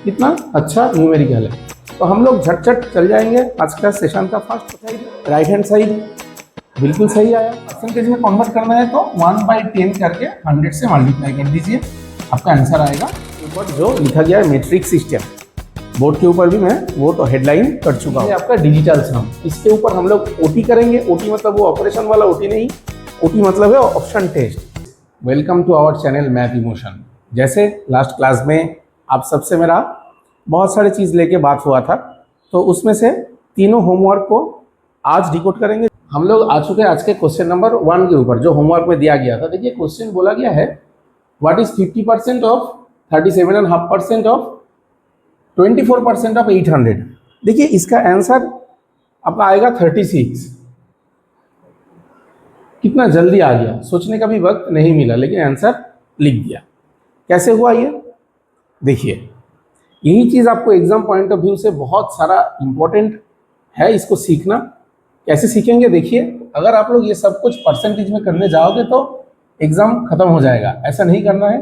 कितना अच्छा न्यूमेरिकल है। तो हम लोग झट चल जाएंगे आज का सेशन का first side, right hand side बिल्कुल सही आया। परसेंटेज में कन्वर्ट करना है तो 1/10 करके 100 से मल्टीप्लाई कर दीजिए, आपका आंसर आएगा। ऊपर जो लिखा गया है मैट्रिक्स सिस्टम, बोर्ड के ऊपर भी मैं वो तो हेडलाइन कर चुका हूँ। आपका डिजिटल सम, इसके ऊपर हम लोग ओटी करेंगे। ओटी मतलब वो ऑपरेशन वाला ओटी नहीं, ओटी मतलब है option test. Welcome to our channel math emotion. जैसे लास्ट क्लास में आप सबसे मेरा बहुत सारी चीज़ लेके बात हुआ था, तो उसमें से तीनों होमवर्क को आज डिकोड करेंगे। हम लोग आ चुके हैं आज के क्वेश्चन नंबर 1 के ऊपर, जो होमवर्क में दिया गया था। देखिए क्वेश्चन बोला गया है what is 50% of 37.5% of 24% of 800। देखिए इसका आंसर आपका आएगा 36। कितना जल्दी आ गया, सोचने का भी वक्त नहीं मिला, लेकिन आंसर लिख दिया। कैसे हुआ ये देखिए, यही चीज़ आपको एग्जाम पॉइंट ऑफ व्यू से बहुत सारा इंपॉर्टेंट है, इसको सीखना। कैसे सीखेंगे देखिए, अगर आप लोग ये सब कुछ परसेंटेज में करने जाओगे तो एग्जाम खत्म हो जाएगा, ऐसा नहीं करना है।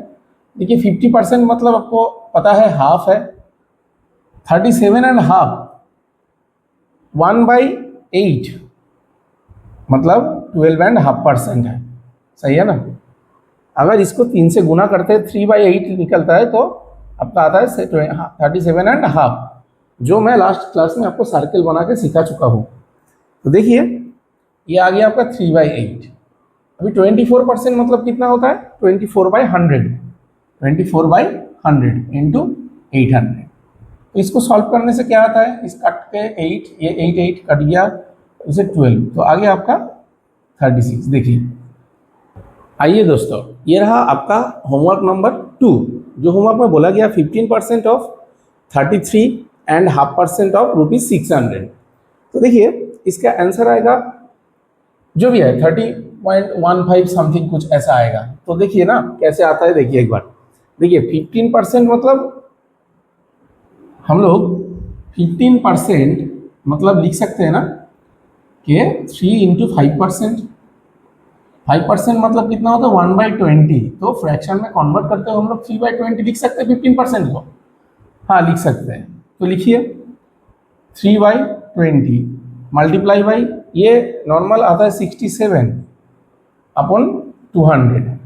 देखिए 50% मतलब आपको पता है हाफ है, 37.5 1/8 मतलब 12.5% है, सही है ना। अगर इसको 3 से गुना करते हैं 3/8 निकलता है, तो आपका आता है 37.5, जो मैं लास्ट क्लास में आपको सर्कल बना के सिखा चुका हूँ। तो देखिए ये आ गया आपका 3/8। अभी 24% मतलब कितना होता है 24/100, 24/100 इंटू 800। तो इसको सॉल्व करने से क्या आता है, इस कट के 8, ये 8 कट गया, इसे 12, तो आ गया आपका 36। देखिए आइए दोस्तों, ये रहा आपका होमवर्क नंबर 2। जो होमवर्क में बोला गया 15% ऑफ 33.5% ऑफ ₹600। तो देखिए इसका आंसर आएगा जो भी है 30.15 समथिंग कुछ ऐसा आएगा। तो देखिए ना कैसे आता है, देखिए एक बार। देखिए 15% मतलब हम लोग 15% मतलब लिख सकते हैं ना कि 3 × 5%। 5% मतलब कितना होता है 1/20। तो फ्रैक्शन में कन्वर्ट करते हुए हम लोग 3/20 लिख सकते हैं 15% को। हाँ लिख सकते हैं, तो लिखिए 3/20 मल्टीप्लाई बाई, ये नॉर्मल आता है 67/200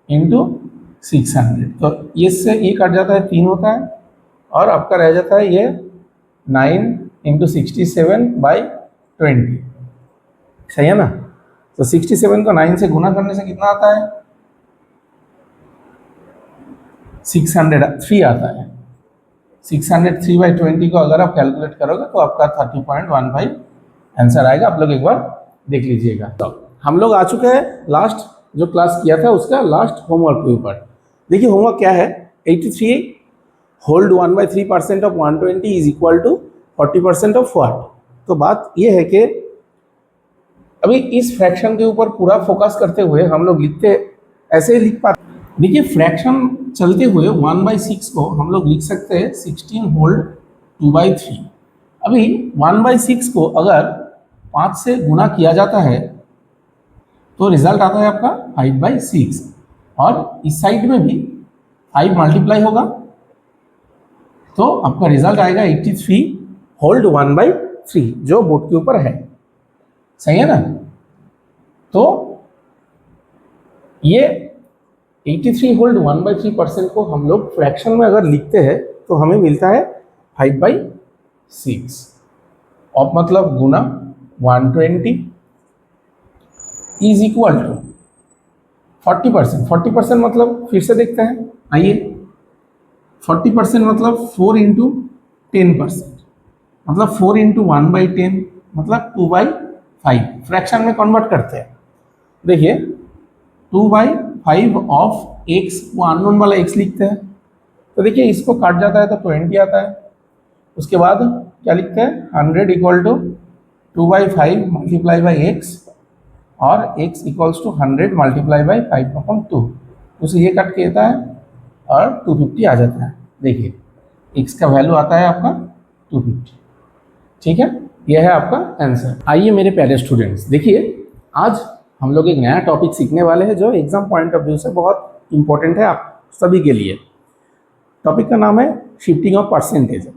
इंटू 600। तो ये से ये कट जाता है 3 होता है, और आपका रह जाता है ये 9 × 67/20, सही है ना। तो 67 को 9 से गुना करने से कितना आता है 603 आता है। 603/20 को अगर आप कैलकुलेट करोगे तो आपका 30.15 आंसर आएगा। आप लोग एक बार देख लीजिएगा। तो हम लोग आ चुके हैं लास्ट जो क्लास किया था उसका लास्ट होमवर्क के ऊपर। देखिए होमवर्क क्या है, 83 hold 1/3% of 120 is equal to 40% of what. तो बात ये है कि अभी इस फ्रैक्शन के ऊपर पूरा फोकस करते हुए हम लोग लिखते ऐसे ही लिख पाते। देखिए फ्रैक्शन चलते हुए 1/6 को हम लोग लिख सकते हैं 16 होल्ड 2/3। अभी 1/6 को अगर 5 से गुना किया जाता है तो रिजल्ट आता है आपका 5/6, और इस साइड में भी 5 मल्टीप्लाई होगा तो आपका रिजल्ट आएगा 83 होल्ड 1/3, जो बोर्ड के ऊपर है, सही है ना। तो ये 83 होल्ड 1/3% को हम लोग फ्रैक्शन में अगर लिखते हैं तो हमें मिलता है 5/6 और मतलब गुना 120 इज इक्वल टू 40%। 40% मतलब फिर से देखते हैं, आइए 40% मतलब 4 × 10%, मतलब 4 × 1/10 मतलब 2/5। फ्रैक्शन में कन्वर्ट करते हैं, देखिए 2/5 ऑफ x को अननोन वाला x लिखते हैं। तो देखिए इसको काट जाता है तो 20 आता है। उसके बाद क्या लिखते हैं 100 equal to 2/5 multiply by x, और x equals to 100 multiply by 5/2। उसे ये कट कहता है और 250 आ जाता है। देखिए x का वैल्यू आता है आपका 250, ठीक है। यह है आपका आंसर। आइए मेरे प्यारे स्टूडेंट्स, देखिए आज हम लोग एक नया टॉपिक सीखने वाले हैं जो एग्जाम पॉइंट ऑफ व्यू से बहुत इंपॉर्टेंट है आप सभी के लिए। टॉपिक का नाम है शिफ्टिंग ऑफ परसेंटेज।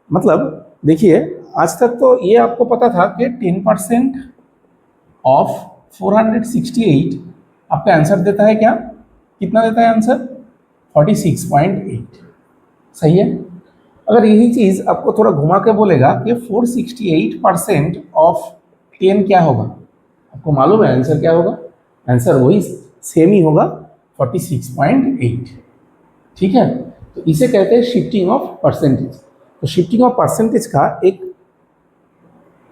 मतलब देखिए, आज तक तो ये आपको पता था कि 10% ऑफ 468 आपका आंसर देता है क्या, कितना देता है आंसर, 46.8। सही है। अगर यही चीज़ आपको थोड़ा घुमा के बोलेगा कि 468% ऑफ 10 क्या होगा, आपको मालूम है आंसर क्या होगा, आंसर वही सेम ही होगा, 46.8। ठीक है, तो इसे कहते हैं शिफ्टिंग ऑफ परसेंटेज। तो शिफ्टिंग ऑफ परसेंटेज का एक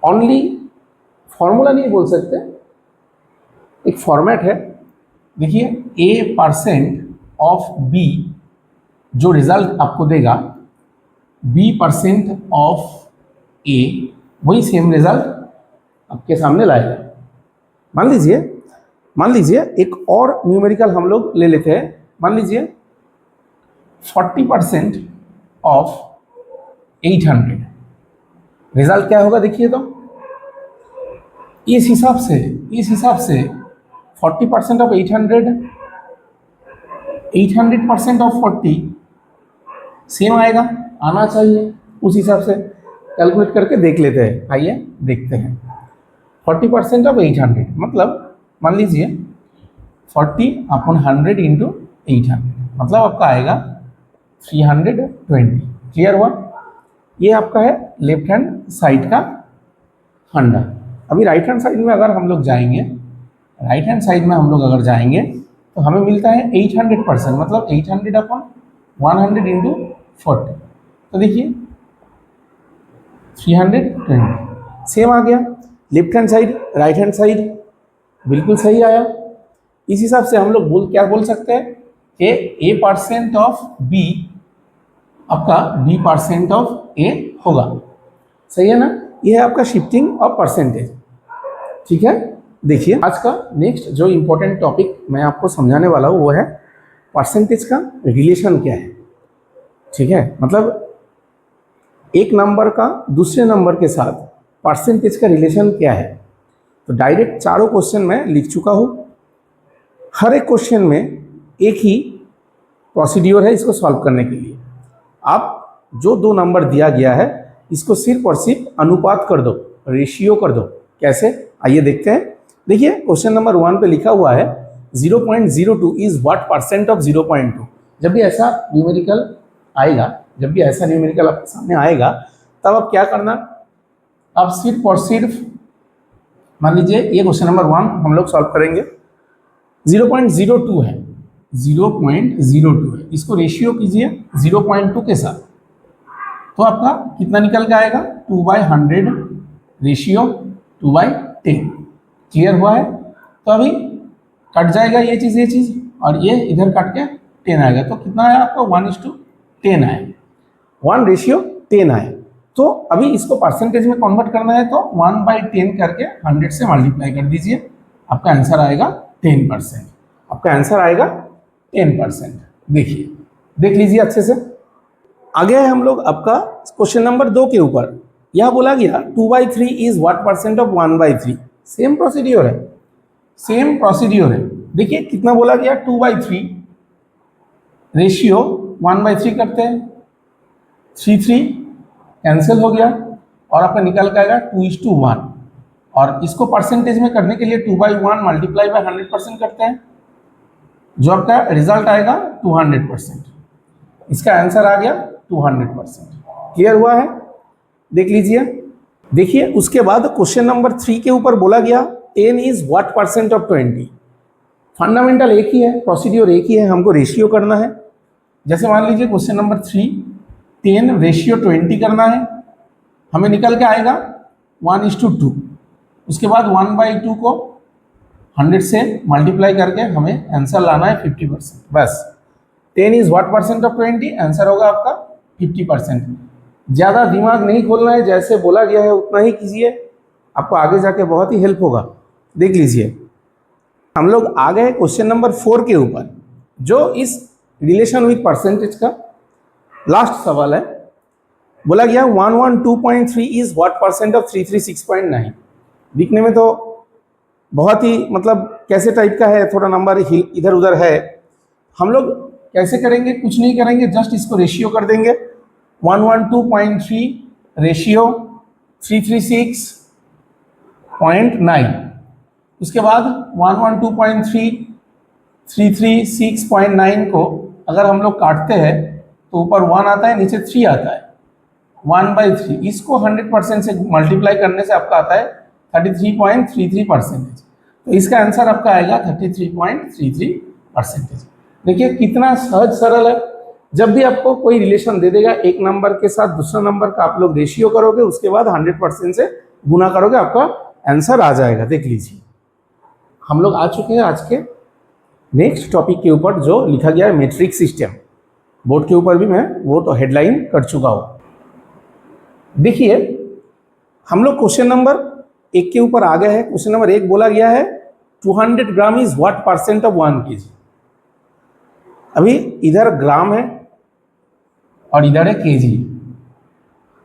ओनली फॉर्मूला नहीं बोल सकते, एक फॉर्मेट है। देखिए, a% ऑफ b जो रिजल्ट आपको देगा, b% ऑफ a वही सेम रिजल्ट आपके सामने लाएगा। मान लीजिए एक और न्यूमेरिकल हम लोग ले लेते हैं। मान लीजिए 40% ऑफ 800 रिजल्ट क्या होगा, देखिए तो इस हिसाब से 40% ऑफ 800% ऑफ 40 सेम आएगा, आना चाहिए। उस हिसाब से कैलकुलेट करके देख लेते हैं, आइए देखते हैं। 40% ऑफ 800 मतलब मान लीजिए 40/100 इंटू 800 मतलब आपका आएगा 320। क्लियर हुआ। ये आपका है लेफ्ट हैंड साइड का फंडा। अभी राइट हैंड साइड में अगर हम लोग जाएंगे, तो हमें मिलता है 800%, मतलब 800/100 इंटू 40। तो देखिए 320 सेम आ गया। Left hand side right hand side बिल्कुल सही आया। इस हिसाब से हम लोग क्या बोल सकते हैं कि a% ऑफ b आपका b% ऑफ a होगा। सही है ना, ये है आपका शिफ्टिंग ऑफ परसेंटेज। ठीक है, देखिए आज का नेक्स्ट जो इम्पोर्टेंट टॉपिक मैं आपको समझाने वाला हूँ वो है परसेंटेज का रिलेशन क्या है। ठीक है, मतलब एक नंबर का दूसरे नंबर के साथ परसेंटेज का रिलेशन क्या है। तो डायरेक्ट चारों क्वेश्चन मैं लिख चुका हूँ। हर एक क्वेश्चन में एक ही प्रोसीड्योर है इसको सॉल्व करने के लिए। आप जो दो नंबर दिया गया है इसको सिर्फ और सिर्फ अनुपात कर दो, रेशियो कर दो। कैसे, आइए देखते हैं। देखिए क्वेश्चन नंबर 1 पे लिखा हुआ है 0.02 इज व्हाट परसेंट ऑफ 0.2। जब भी ऐसा न्यूमेरिकल आपके सामने आएगा तब आप क्या करना, आप सिर्फ और सिर्फ मान लीजिए ये क्वेश्चन नंबर 1 हम लोग सॉल्व करेंगे। 0.02 है, 0.02 है, इसको रेशियो कीजिए 0.2 के साथ, तो आपका कितना निकल के आएगा 2/100 रेशियो 2/10। क्लियर हुआ है। तो अभी कट जाएगा ये चीज़ और ये इधर कट के 10 आएगा, तो कितना आया आपका 1:10 आया, 1:10 आया। तो अभी इसको परसेंटेज में कन्वर्ट करना है तो 1/10 करके 100 से मल्टीप्लाई कर दीजिए, आपका आंसर आएगा 10%। आपका आंसर आएगा 10%। देखिए, देख लीजिए अच्छे से। आगे है हम लोग आपका क्वेश्चन नंबर 2 के ऊपर। यह बोला गया 2/3 is what percent of 1/3। Same procedure है। देखिए कितना बोला गया 2/3 रेशियो 1/3 करते हैं, 3 कैंसिल हो गया और आपका निकल के आएगा 2:1। और इसको परसेंटेज में करने के लिए 2/1 मल्टीप्लाई बाय 100% करते हैं, जो आपका रिजल्ट आएगा 200%। इसका आंसर आ गया 200%। क्लियर हुआ है, देख लीजिए। देखिए उसके बाद क्वेश्चन नंबर 3 के ऊपर बोला गया 10 is what percent of 20। Fundamental एक ही है, प्रोसीड्योर एक ही है, हमको रेशियो करना है। जैसे मान लीजिए क्वेश्चन नंबर 3 10 रेशियो 20 करना है, हमें निकल के आएगा 1:2। उसके बाद 1/2 को 100 से मल्टीप्लाई करके हमें आंसर लाना है 50%। बस 10 is what percent of 20, answer होगा आपका 50%। ज़्यादा दिमाग नहीं खोलना है, जैसे बोला गया है उतना ही कीजिए, आपको आगे जाके बहुत ही हेल्प होगा। देख लीजिए हम लोग आ गए क्वेश्चन नंबर 4 के ऊपर, जो इस रिलेशन विथ परसेंटेज का लास्ट सवाल है। बोला गया 112.3 इज व्हाट परसेंट ऑफ 336.9। दिखने में तो बहुत ही मतलब कैसे टाइप का है, थोड़ा नंबर इधर उधर है। हम लोग कैसे करेंगे, कुछ नहीं करेंगे, जस्ट इसको रेशियो कर देंगे। 112.3 रेशियो 336.9, उसके बाद 112.3 336.9 को अगर हम लोग काटते हैं तो ऊपर 1 आता है, नीचे 3 आता है, 1/3। इसको 100% से मल्टीप्लाई करने से आपका आता है 33.33%। तो इसका आंसर आपका आएगा 33.33%। देखिए कितना सहज सरल है। जब भी आपको कोई रिलेशन दे देगा एक नंबर के साथ दूसरा नंबर का, आप लोग रेशियो करोगे, उसके बाद 100% से गुना करोगे, आपका आंसर आ जाएगा। देख लीजिए हम लोग आ चुके हैं आज के नेक्स्ट टॉपिक के ऊपर, जो लिखा गया है मेट्रिक सिस्टम। बोर्ड के ऊपर भी मैं वो तो हेडलाइन कर चुका हूँ। देखिए हम लोग क्वेश्चन नंबर 1 के ऊपर आ गए हैं। क्वेश्चन नंबर 1 बोला गया है 200 gram is what percent of 1 kg। अभी इधर ग्राम है और इधर है केजी।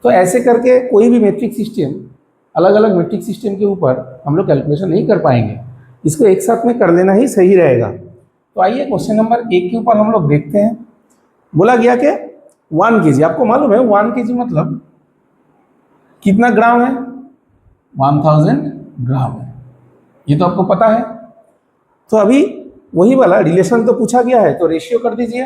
तो ऐसे करके कोई भी मेट्रिक सिस्टम, अलग अलग मेट्रिक सिस्टम के ऊपर हम लोग कैलकुलेशन नहीं कर पाएंगे, इसको एक साथ में कर लेना ही सही रहेगा। तो आइए क्वेश्चन नंबर 1 के ऊपर हम लोग देखते हैं। बोला गया कि 1 kg, आपको मालूम है 1 kg मतलब कितना ग्राम है, 1000 ग्राम है, ये तो आपको पता है। तो अभी वही वाला रिलेशन तो पूछा गया है, तो रेशियो कर दीजिए।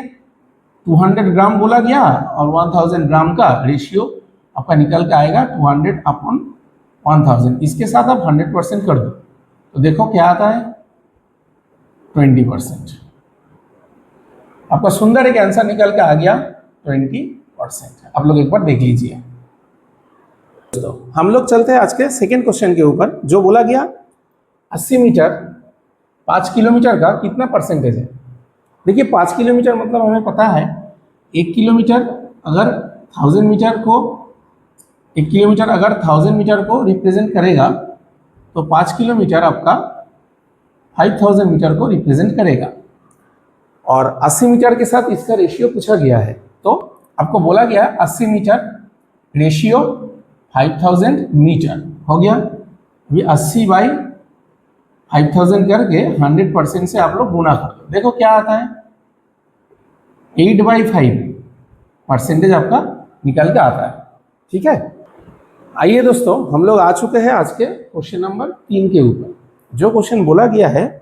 200 ग्राम बोला गया और 1000 ग्राम का रेशियो आपका निकल के आएगा 200/1000। इसके साथ आप 100% कर दो तो देखो क्या आता है 20%। आपका सुंदर एक आंसर निकल के आ गया 20%। आप लोग एक बार देख लीजिए। तो हम लोग चलते हैं आज के सेकेंड क्वेश्चन के ऊपर, जो बोला गया 80 मीटर 5 किलोमीटर का कितना परसेंटेज है। देखिए 5 किलोमीटर मतलब हमें पता है 1 किलोमीटर अगर 1000 मीटर को 1 किलोमीटर अगर 1000 मीटर को रिप्रेजेंट करेगा तो 5 किलोमीटर आपका 5000 मीटर को रिप्रेजेंट करेगा। और 80 मीटर के साथ इसका रेशियो पूछा गया है। तो आपको बोला गया 80 मीटर रेशियो 5000 मीटर हो गया। अभी 80/5000 करके 100% से आप लोग गुना कर दो, देखो क्या आता है 8/5% आपका निकल के आता है। ठीक है, आइए दोस्तों हम लोग आ चुके हैं आज के क्वेश्चन नंबर 3 के ऊपर। जो क्वेश्चन बोला गया है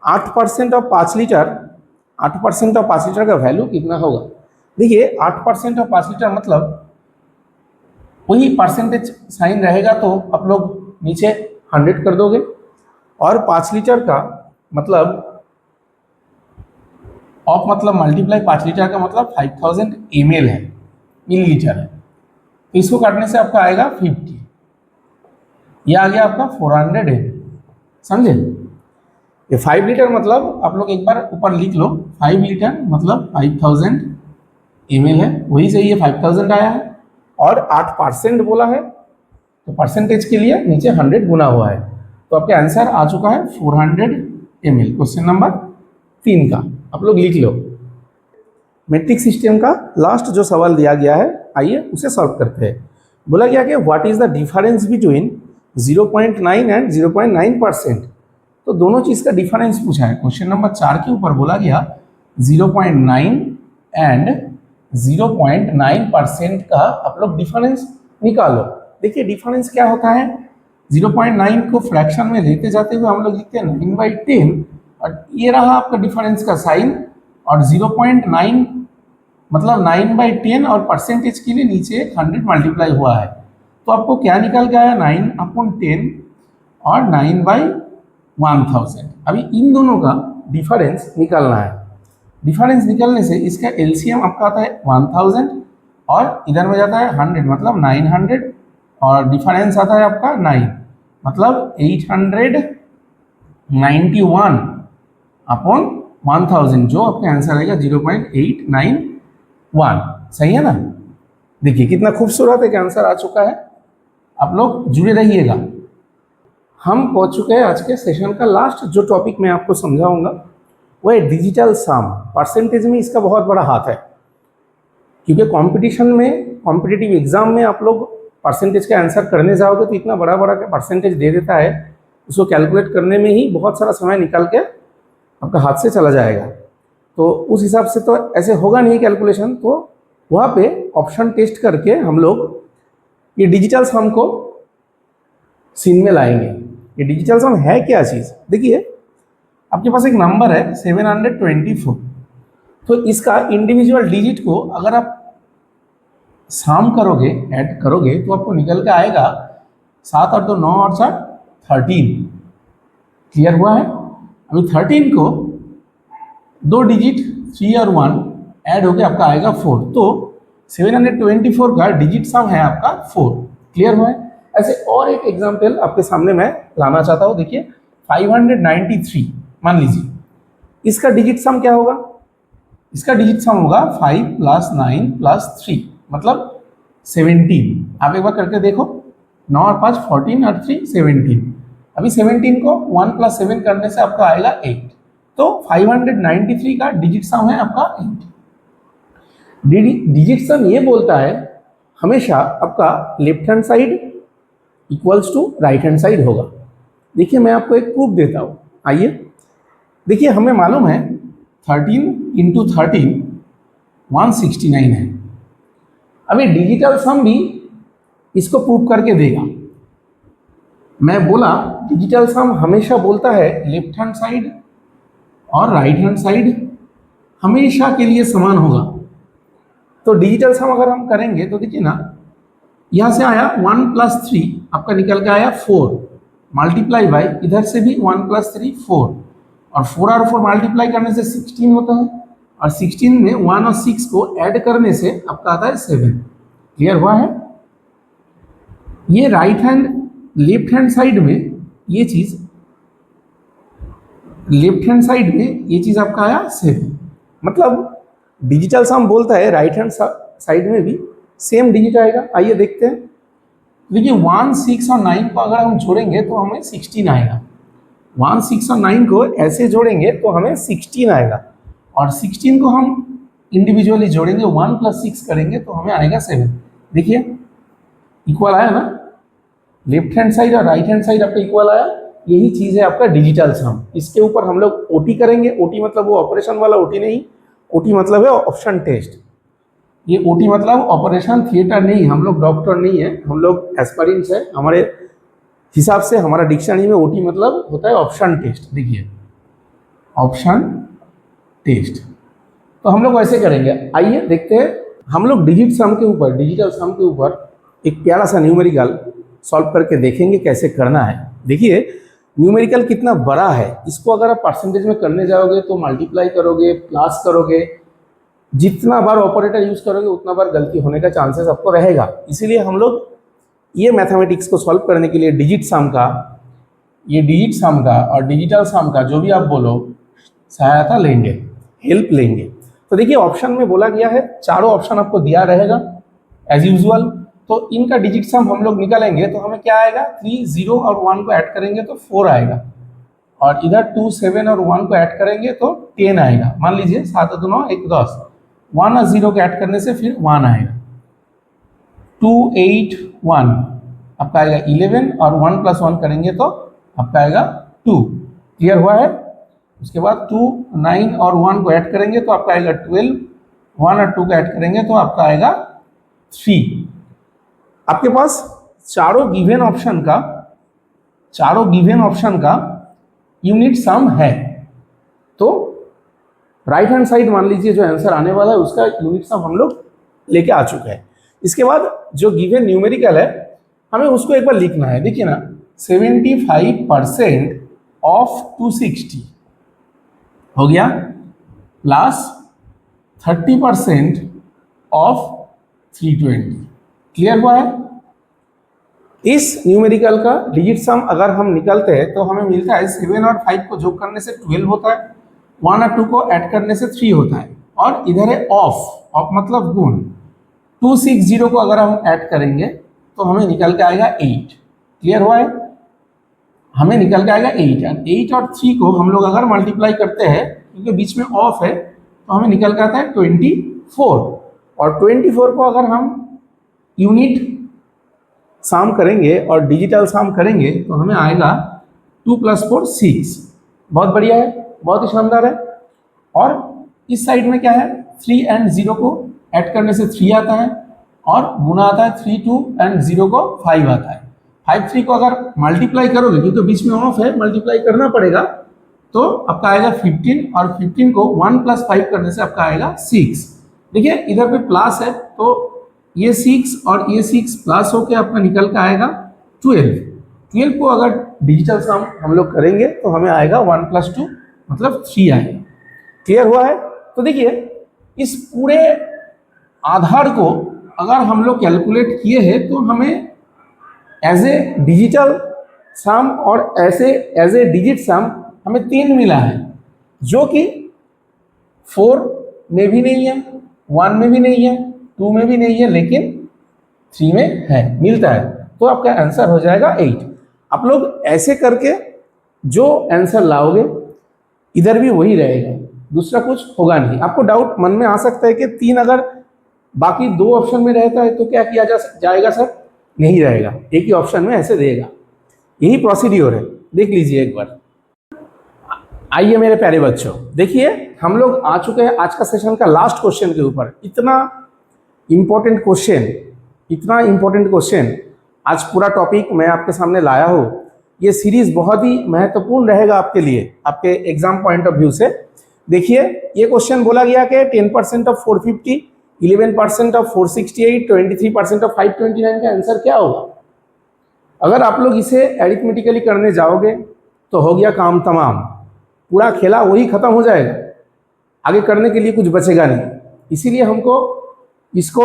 8% ऑफ 5 लीटर, 8% ऑफ 5 लीटर का वैल्यू कितना होगा। देखिए 8% ऑफ 5 लीटर मतलब वही परसेंटेज साइन रहेगा, तो आप लोग नीचे 100 कर दोगे। और 5 लीटर का मतलब ऑफ मतलब मल्टीप्लाई 5 लीटर का मतलब 5000 ml है, मिलीलीटर है। तो इसको काटने से आपका आएगा 50, ये आ गया आपका 400 ml। समझे, ये 5 लीटर मतलब आप लोग एक बार ऊपर लिख लो, 5 लीटर मतलब 5000 ml है, वही से ये 5000 आया है। और 8% बोला है तो परसेंटेज के लिए नीचे 100 गुना हुआ है, तो आपके आंसर आ चुका है 400 ml। क्वेश्चन नंबर 3 का आप लोग लिख लो। मेट्रिक सिस्टम का लास्ट जो सवाल दिया गया है, आइए उसे सॉल्व करते हैं। बोला गया कि what is the difference between 0.9 and 0.9%। तो दोनों चीज का डिफरेंस पूछा है। क्वेश्चन नंबर 4 के ऊपर बोला गया 0.9 एंड 0.9% का आप लोग डिफरेंस निकालो। देखिए डिफरेंस क्या होता है, 0.9 को फ्रैक्शन में लेते जाते हुए हम लोग लिखते हैं 9/10, और ये रहा आपका डिफरेंस का साइन। और 0.9 मतलब 9/10 और परसेंटेज के लिए नीचे 100 मल्टीप्लाई हुआ है, तो आपको क्या निकल गया 9/10 और 9/1000। अभी इन दोनों का डिफरेंस निकालना है। डिफरेंस निकलने से इसका एलसीएम आपका आता है 1000 और इधर में जाता है 100 मतलब 900, और डिफरेंस आता है आपका 9 मतलब 891/1000, जो आपका आंसर आएगा 0.891। सही है ना। देखिए कितना खूबसूरत एक आंसर आ चुका है। आप लोग जुड़े रहिएगा। हम पहुंच चुके हैं आज के सेशन का लास्ट। जो टॉपिक मैं आपको समझाऊंगा वो है डिजिटल सम। परसेंटेज में इसका बहुत बड़ा हाथ है, क्योंकि कंपटीशन में, कॉम्पिटिटिव एग्जाम में आप लोग परसेंटेज का आंसर करने जाओगे तो इतना बड़ा बड़ा परसेंटेज दे देता है, उसको कैलकुलेट करने में ही बहुत सारा समय निकल के आपका हाथ से चला जाएगा। तो उस हिसाब से तो ऐसे होगा नहीं कैलकुलेशन, तो वहाँ पे ऑप्शन टेस्ट करके हम लोग ये डिजिटल सम को सीन में लाएंगे। ये डिजिटल सम है क्या चीज़? देखिए आपके पास एक नंबर है 724, तो इसका इंडिविजुअल डिजिट को अगर आप सम करोगे, ऐड करोगे, तो आपको निकल के आएगा 7 और 2 9 और 4 13। क्लियर हुआ है? अभी 13 को दो डिजिट 3 और 1 ऐड होके आपका आएगा 4, तो 724 का डिजिट सम है आपका 4। क्लियर हुआ है? ऐसे और एक एग्जाम्पल आपके सामने मैं लाना चाहता हूँ। देखिए 593 मान लीजिए, इसका डिजिट सम क्या होगा? इसका डिजिट सम होगा 5 + 9 + 3 मतलब 17। आप एक बार करके देखो, 9 और 5 14 और 3 17। अभी 17 को 1 + 7 करने से आपका आएगा 8, तो 593 का डिजिट सम है आपका 8। डिजिट सम ये बोलता है हमेशा आपका left hand side equals to right hand side होगा। देखिए मैं आपको एक प्रूफ देता हूँ, आइए देखिए। हमें मालूम है 13 × 13 169 है। अभी डिजिटल सम भी इसको प्रूव करके देगा। मैं बोला डिजिटल सम हमेशा बोलता है लेफ्ट हैंड साइड और राइट हैंड साइड हमेशा के लिए समान होगा। तो डिजिटल सम अगर हम करेंगे तो देखिए ना, यहाँ से आया 1 + 3 आपका निकल के आया 4, मल्टीप्लाई बाय इधर से भी 1 + 3 4, और 4 और 4 मल्टीप्लाई करने से 16 होता है, और 16 में 1 और 6 को ऐड करने से आपका आता है 7। क्लियर हुआ है? ये right hand left hand side में ये चीज, लेफ्ट हैंड साइड में ये चीज आपका आया 7। मतलब डिजिटल सम बोलता है राइट हैंड साइड में भी सेम डिजिट आएगा। आइए देखते हैं। देखिए 1 6 और 9 को अगर हम जोड़ेंगे तो हमें 16 आएगा। 1 6 और 9 को ऐसे जोड़ेंगे तो हमें 16 आएगा, और 16 को हम इंडिविजुअली जोड़ेंगे 1 + 6 करेंगे तो हमें आएगा 7। देखिए इक्वल आया ना, लेफ्ट हैंड साइड और राइट हैंड साइड आपका इक्वल आया। यही चीज़ है आपका डिजिटल सम। इसके ऊपर हम लोग ओटी करेंगे। ओटी मतलब वो ऑपरेशन वाला ओटी नहीं, ओटी मतलब है ऑप्शन टेस्ट। ये ओटी मतलब ऑपरेशन थिएटर नहीं, हम लोग डॉक्टर नहीं है, हम लोग एस्पिरेंट्स है। हमारे हिसाब से हमारा डिक्शनरी में ओटी मतलब होता है ऑप्शन टेस्ट। देखिए ऑप्शन टेस्ट, तो हम लोग ऐसे करेंगे। आइए देखते हैं। हम लोग डिजिट सम के ऊपर, डिजिटल सम के ऊपर एक प्यारा सा न्यूमेरिकल सॉल्व करके देखेंगे कैसे करना है। देखिए न्यूमेरिकल कितना बड़ा है, इसको अगर आप परसेंटेज में करने जाओगे तो मल्टीप्लाई करोगे, प्लस करोगे, जितना बार ऑपरेटर यूज करोगे उतना बार गलती होने का चांसेस आपको रहेगा। इसीलिए हम लोग ये मैथमेटिक्स को सॉल्व करने के लिए डिजिट सम का, ये डिजिट सम का और डिजिटल सम का जो भी आप बोलो सहायता लेंगे, हेल्प लेंगे। तो देखिए ऑप्शन में बोला गया है, चारों ऑप्शन आपको दिया रहेगा एज यूजुअल। तो इनका डिजिट सम हम लोग निकालेंगे तो हमें क्या आएगा, 3 0 और 1 को ऐड करेंगे तो 4 आएगा, और इधर 2 7 और 1 को ऐड करेंगे तो 10 आएगा। मान लीजिए 7 और 9 1 10, 1 और 0 को ऐड करने से फिर 1 आएगा। 2 8 1 आपका आएगा 11, और 1 + 1 करेंगे तो आपका आएगा 2। क्लियर हुआ है? उसके बाद 2 9 और 1 को ऐड करेंगे तो आपका आएगा 12, 1 और 2 को ऐड करेंगे तो आपका आएगा 3। आपके पास चारों गिवन ऑप्शन का यूनिट सम है, तो राइट हैंड साइड मान लीजिए जो आंसर आने वाला है उसका यूनिट सम हम लोग लेके आ चुके हैं। इसके बाद जो गिवन न्यूमेरिकल है हमें उसको एक बार लिखना है। देखिए ना 75% ऑफ 260 हो गया, प्लस 30% ऑफ 320। क्लियर हुआ है? इस न्यूमेरिकल का डिजिट सम अगर हम निकालते हैं तो हमें मिलता है 7 और 5 को जोड़ करने से 12 होता है, 1 और 2 को ऐड करने से 3 होता है, और इधर है ऑफ मतलब गुण। 260 को अगर हम ऐड करेंगे तो हमें निकल के आएगा 8। क्लियर हुआ है? हमें निकल के आएगा 8, और 8 और 3 को हम लोग अगर मल्टीप्लाई करते हैं क्योंकि बीच में ऑफ है तो हमें निकल के आता है 24, और 24 को अगर हम यूनिट सम करेंगे और डिजिटल सम करेंगे तो हमें आएगा 2 + 4 6। बहुत बढ़िया है, बहुत ही शानदार है। और इस साइड में क्या है, 3 एंड 0 को ऐड करने से 3 आता है, और गुना आता है 3 2 एंड 0 को 5 आता है। 5 3 को अगर मल्टीप्लाई करोगे, क्योंकि बीच में ऑफ है, मल्टीप्लाई करना पड़ेगा, तो आपका आएगा 15, और 15 को 1 + 5 करने से आपका आएगा 6। देखिए इधर पे प्लस है, तो ये 6 और ये 6 प्लस होके आपका निकल के आएगा 12। 12 को अगर डिजिटल सम हम लोग करेंगे तो हमें आएगा 1 + 2 मतलब 3 आएगा। क्लियर हुआ है? तो देखिए इस पूरे आधार को अगर हम लोग कैलकुलेट किए हैं तो हमें एज ए डिजिटल सम और ऐसे एज ए डिजिट सम हमें 3 मिला है, जो कि 4 में भी नहीं है, 1 में भी नहीं है, 2 में भी नहीं है, लेकिन 3 में है, मिलता है। तो आपका आंसर हो जाएगा 8। आप लोग ऐसे करके जो आंसर लाओगे इधर भी वही रहेगा, दूसरा कुछ होगा नहीं। आपको डाउट मन में आ सकता है कि 3 अगर बाकी 2 ऑप्शन में रहता है तो क्या किया जाएगा सर? नहीं रहेगा, एक ही ऑप्शन में ऐसे देगा। यही प्रोसीड्योर है, देख लीजिए एक बार। आइए मेरे प्यारे बच्चों, देखिए हम लोग आ चुके हैं आज का सेशन का लास्ट क्वेश्चन के ऊपर। इतना इंपॉर्टेंट क्वेश्चन आज पूरा टॉपिक मैं आपके सामने लाया हूँ। ये सीरीज बहुत ही महत्वपूर्ण रहेगा आपके लिए, आपके एग्जाम पॉइंट ऑफ व्यू से। देखिए ये क्वेश्चन बोला गया कि 10% ऑफ 450, 11% ऑफ 468, 23% ऑफ 529 का आंसर क्या होगा? अगर आप लोग इसे एरिथमेटिकली करने जाओगे तो हो गया काम तमाम, पूरा खेला वही खत्म हो जाएगा, आगे करने के लिए कुछ बचेगा नहीं। इसीलिए हमको इसको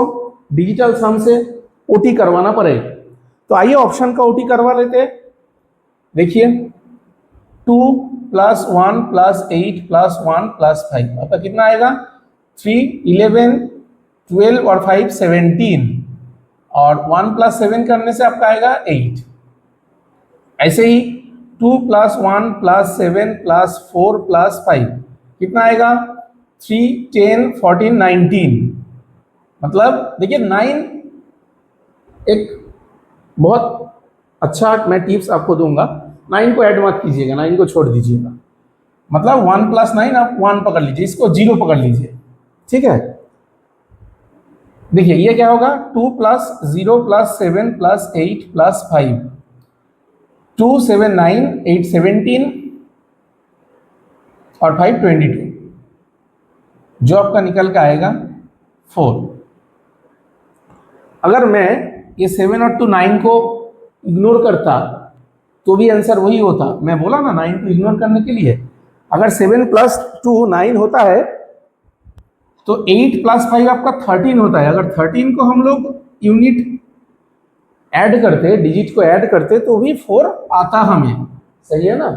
डिजिटल सम से ओटी करवाना पड़ेगा। तो आइए ऑप्शन का ओटी करवा लेते हैं। देखिए 2 + 1 + 8 + 1 + 5 आपका कितना आएगा? 3 11 12 और 5 17, और 1 + 7 करने से आपका आएगा 8। ऐसे ही 2 + 1 + 7 + 4 + 5 कितना आएगा? 3 10 14 19। मतलब देखिए 9 एक बहुत अच्छा मैं टिप्स आपको दूंगा, 9 को ऐड मत कीजिएगा, 9 को छोड़ दीजिएगा। मतलब 1 + 9 आप 1 पकड़ लीजिए, इसको 0 पकड़ लीजिए, ठीक है। देखिए ये क्या होगा? 2 + 0 + 7 + 8 + 5, 2 7 9 8 17 और 5 22, जो आपका निकल के आएगा 4। अगर मैं ये 7 और 2 9 को इग्नोर करता तो भी आंसर वही होता। मैं बोला ना 9 को इग्नोर करने के लिए, अगर 7 + 2 9 होता है तो 8 + 5 आपका 13 होता है। अगर 13 को हम लोग यूनिट ऐड करते, डिजिट को ऐड करते, तो भी 4 आता हमें, सही है ना?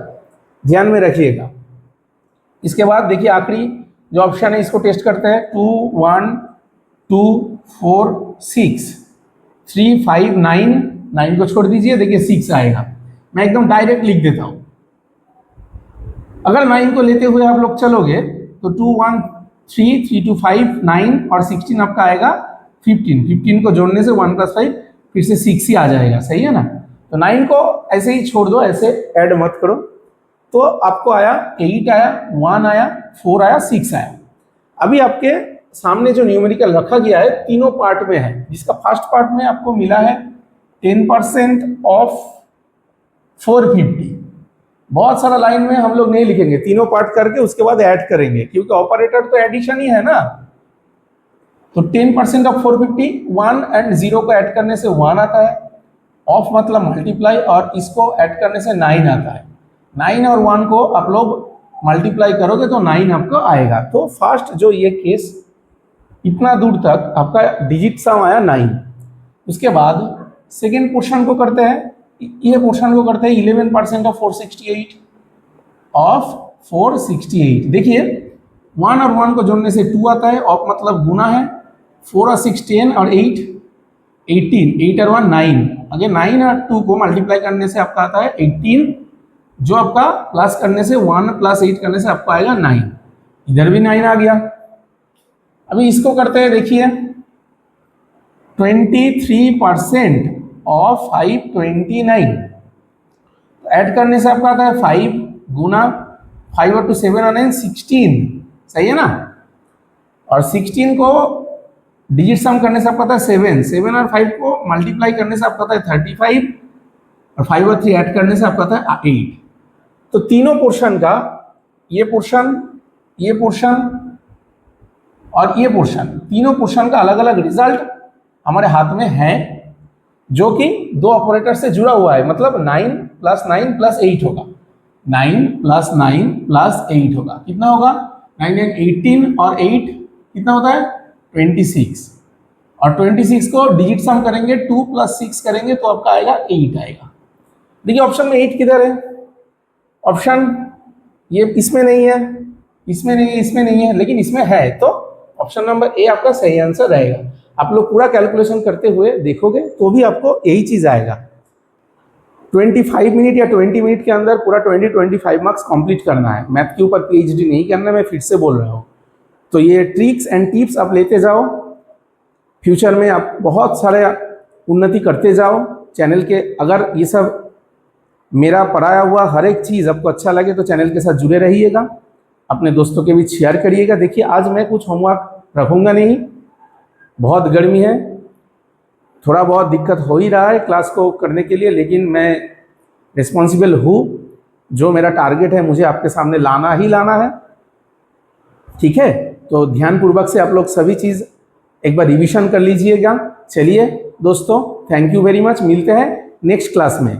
ध्यान में रखिएगा। इसके बाद देखिए आखिरी जो ऑप्शन है इसको टेस्ट करते हैं। 2 1 2 4 6 3 5 9, 9 को छोड़ दीजिए, देखिए 6 आएगा। मैं एकदम डायरेक्ट लिख देता हूं। अगर 9 को लेते हुए आप लोग चलोगे तो 2 1 3 3 2 5 9 और 16 आपका आएगा 15। 15 को जोड़ने से 1 + 5 फिर से 6 ही आ जाएगा, सही है ना? तो 9 को ऐसे ही छोड़ दो, ऐसे ऐड मत करो। तो आपको आया 8 आया, 1 आया, 4 आया, 6 आया। अभी आपके सामने जो न्यूमेरिकल रखा गया है तीनों पार्ट में है, जिसका फर्स्ट पार्ट में आपको मिला है 10% ऑफ 450। बहुत सारा लाइन में हम लोग नहीं लिखेंगे, तीनों पार्ट करके उसके बाद ऐड करेंगे, क्योंकि ऑपरेटर तो एडिशन ही है ना। तो 10% ऑफ 450, 1 एंड 0 को ऐड करने से 1 आता है, ऑफ मतलब मल्टीप्लाई, और इसको ऐड करने से 9 आता है। 9 और 1 को आप लोग मल्टीप्लाई करोगे तो 9 आपको आएगा। तो फर्स्ट जो ये केस इतना दूर तक आपका डिजिट सम आया 9। उसके बाद सेकेंड पोर्शन को करते हैं, ये पोर्शन को करते हैं 11% ऑफ 468। देखिए 1 और 1 को जोड़ने से 2 आता है, ऑफ मतलब गुना है, 4 और 6 10 और 8 18, 8 और 1 9। अगर 9 और 2 को मल्टीप्लाई करने से आपका आता है 18, जो आपका प्लस करने से 1 + 8 करने से आपको आएगा 9। इधर भी 9 आ गया। अभी इसको करते हैं, देखिए 23% ऑफ 529 ऐड करने से आपका आता है 5 गुना 5 और 2 7 और 9 16, सही है ना? और 16 को डिजिट सम करने से आपका आता है 7, 7 और 5 को मल्टीप्लाई करने से आपका आता है 35, और 5 और 3 ऐड करने से आपका आता है 8। तो तीनों पोर्शन का, ये पोर्शन, ये पोर्शन और ये पोर्शन, तीनों पोर्शन का अलग अलग रिजल्ट हमारे हाथ में है, जो कि दो ऑपरेटर से जुड़ा हुआ है। मतलब 9 + 9 + 8 होगा, 9 + 9 + 8 होगा। कितना होगा? 9 9 18 और 8 कितना होता है? 26। और 26 को डिजिट सम करेंगे, 2 + 6 करेंगे तो आपका आएगा 8 आएगा। देखिए ऑप्शन में 8 किधर है? ऑप्शन ये इसमें नहीं है, इसमें नहीं है, इसमें नहीं है, लेकिन इसमें है, तो ऑप्शन नंबर ए आपका सही आंसर रहेगा। आप लोग पूरा कैलकुलेशन करते हुए देखोगे तो भी आपको यही चीज आएगा। 25 मिनट या 20 मिनट के अंदर पूरा 20-25 मार्क्स कंप्लीट करना है। मैथ के ऊपर पीएचडी नहीं करना, मैं फिर से बोल रहा हूँ। तो ये ट्रिक्स एंड टिप्स आप लेते जाओ, फ्यूचर में आप बहुत सारे उन्नति करते जाओ चैनल के। अगर ये सब मेरा पढ़ाया हुआ हर एक चीज़ आपको अच्छा लगे तो चैनल के साथ जुड़े रहिएगा, अपने दोस्तों के बीच शेयर करिएगा। देखिए आज मैं कुछ होमवर्क रखूँगा नहीं, बहुत गर्मी है, थोड़ा बहुत दिक्कत हो ही रहा है क्लास को करने के लिए, लेकिन मैं रिस्पॉन्सिबल हूँ। जो मेरा टारगेट है मुझे आपके सामने लाना ही लाना है, ठीक है? तो ध्यानपूर्वक से आप लोग सभी चीज़ एक बार रिवीजन कर लीजिएगा। चलिए दोस्तों, थैंक यू वेरी मच, मिलते हैं नेक्स्ट क्लास में।